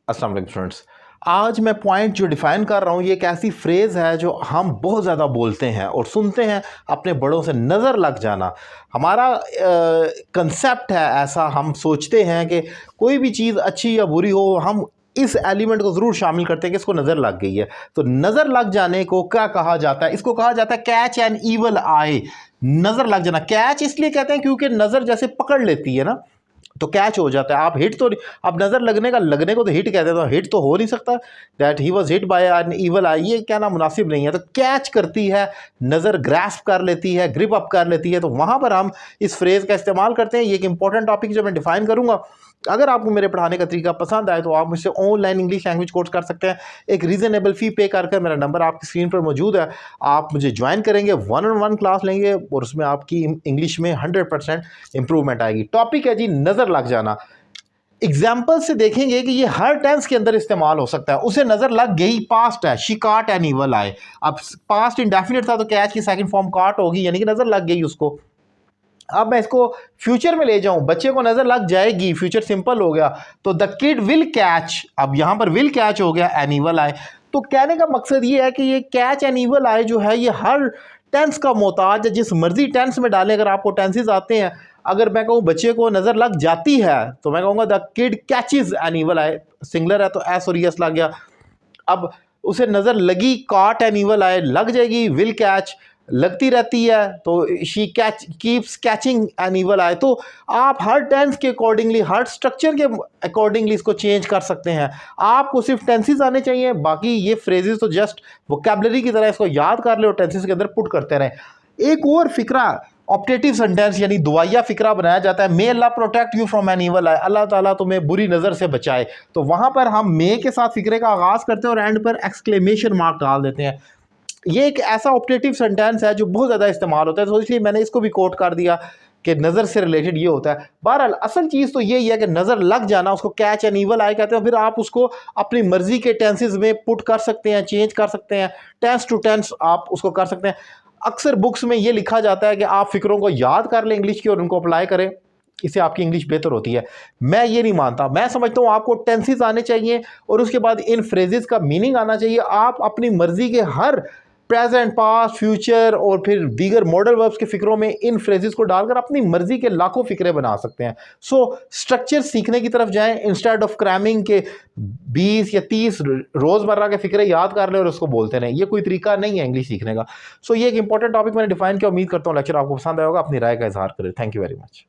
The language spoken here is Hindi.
अस्सलाम वालेकुम स्टूडेंट्स। आज मैं पॉइंट जो डिफाइन कर रहा हूँ ये एक ऐसी फ्रेज़ है जो हम बहुत ज़्यादा बोलते हैं और सुनते हैं अपने बड़ों से, नज़र लग जाना। हमारा कंसेप्ट है ऐसा, हम सोचते हैं कि कोई भी चीज़ अच्छी या बुरी हो हम इस एलिमेंट को ज़रूर शामिल करते हैं कि इसको नज़र लग गई है। तो नज़र लग जाने को क्या कहा जाता है? इसको कहा जाता है कैच एन ईवल आई। नज़र लग जाना, कैच इसलिए कहते हैं क्योंकि नज़र जैसे पकड़ लेती है ना, तो कैच हो जाता है। आप हिट तो आप नजर लगने को तो हिट कहते हैं, तो हिट तो हो नहीं सकता। That he was hit by N evil आई, ये कहना मुनासिब नहीं है। तो कैच करती है, नजर ग्रैस्प कर लेती है, ग्रिप अप कर लेती है, तो वहां पर हम इस फ्रेज का इस्तेमाल करते हैं। ये एक इंपॉर्टेंट टॉपिक जो मैं डिफाइन करूंगा। अगर आपको मेरे पढ़ाने का तरीका पसंद आए तो आप मुझसे ऑनलाइन इंग्लिश लैंग्वेज कोर्स कर सकते हैं। एक रीजनेबल फी पे कर मेरा नंबर आपकी स्क्रीन पर मौजूद है। आप मुझे ज्वाइन करेंगे, 1-on-1 क्लास लेंगे और उसमें आपकी इंग्लिश में 100% इंप्रूवमेंट आएगी। टॉपिक है जी नज़र लग जाना। एग्जाम्पल से देखेंगे कि ये हर टेंस के अंदर इस्तेमाल हो सकता है। उसे नजर लग गई, पास्ट है, शी काट एन ईवल आई। अब पास्ट इंडेफिनिट था तो कैच की सेकंड फॉर्म काट होगी, यानी कि नजर लग गई उसको। अब मैं इसको फ्यूचर में ले जाऊं, बच्चे को नजर लग जाएगी, फ्यूचर सिंपल हो गया, तो द किड विल कैच। अब यहां पर विल कैच हो गया एन ईवल आई। तो कहने का मकसद ये है कि ये कैच एन ईवल आई जो है ये हर टेंस का मोहताज है। जिस मर्जी टेंस में डालें, अगर आपको टेंसेस आते हैं, अगर मैं कहूँ बच्चे को नजर लग जाती है तो मैं कहूँगा the kid catches N evil I. Singular है तो एस और यस लग गया। अब उसे नजर लगी, काट एन ईवल आई, लग जाएगी, विल कैच, लगती रहती है तो she catch keeps catching N evil आई। तो आप हर टेंस के अकॉर्डिंगली, हर स्ट्रक्चर के अकॉर्डिंगली इसको चेंज कर सकते हैं। आपको सिर्फ टेंसेस आने चाहिए, बाकी ये फ्रेजेस तो जस्ट वोकैबुलरी की तरह इसको याद कर ले और टेंसेस के अंदर पुट करते रहें। एक और फिक्रा ऑप्टेटिव सेंटेंस यानी दुआया फिक्रा बनाया जाता है, मे अल्लाह protect you from an evil eye, अल्लाह ताला तुम्हें बुरी नज़र से बचाए। तो वहां पर हम मे के साथ फिक्रे का आगाज करते हैं और एंड पर एक्सक्लेमेशन मार्क डाल देते हैं। ये एक ऐसा ऑप्टेटिव सेंटेंस है जो बहुत ज़्यादा इस्तेमाल होता है, तो इसलिए मैंने इसको भी कोट कर दिया कि नज़र से रिलेटेड ये होता है। बहरहाल असल चीज़ तो यही है कि नज़र लग जाना, उसको कैच एन ईवल आई कहते हैं। फिर आप उसको अपनी मर्जी के टेंसेस में पुट कर सकते हैं, चेंज कर सकते हैं, टेंस टू टेंस आप उसको कर सकते हैं। अक्सर बुक्स में ये लिखा जाता है कि आप फिक्रों को याद कर लें इंग्लिश की और उनको अप्लाई करें, इससे आपकी इंग्लिश बेहतर होती है। मैं ये नहीं मानता, मैं समझता हूँ आपको टेंसेस आने चाहिए और उसके बाद इन फ्रेजेस का मीनिंग आना चाहिए। आप अपनी मर्जी के हर प्रेजेंट, पास्ट, फ्यूचर और फिर दीगर मॉडल वर्ब्स के फिक्रों में इन फ्रेजेस को डालकर अपनी मर्जी के लाखों फिक्रे बना सकते हैं। सो स्ट्रक्चर सीखने की तरफ जाएं, इंस्टेड ऑफ क्रैमिंग के 20 या 30 रोजमर्रा के फिक्रे याद कर लें और उसको बोलते रहें। ये कोई तरीका नहीं है इंग्लिश सीखने का। सो ये एक इंपॉर्टेंट टॉपिक मैंने डिफाइन किया। उम्मीद करता हूँ लेक्चर आपको पसंद आएगा। अपनी राय का इजहार करें। Thank you very much.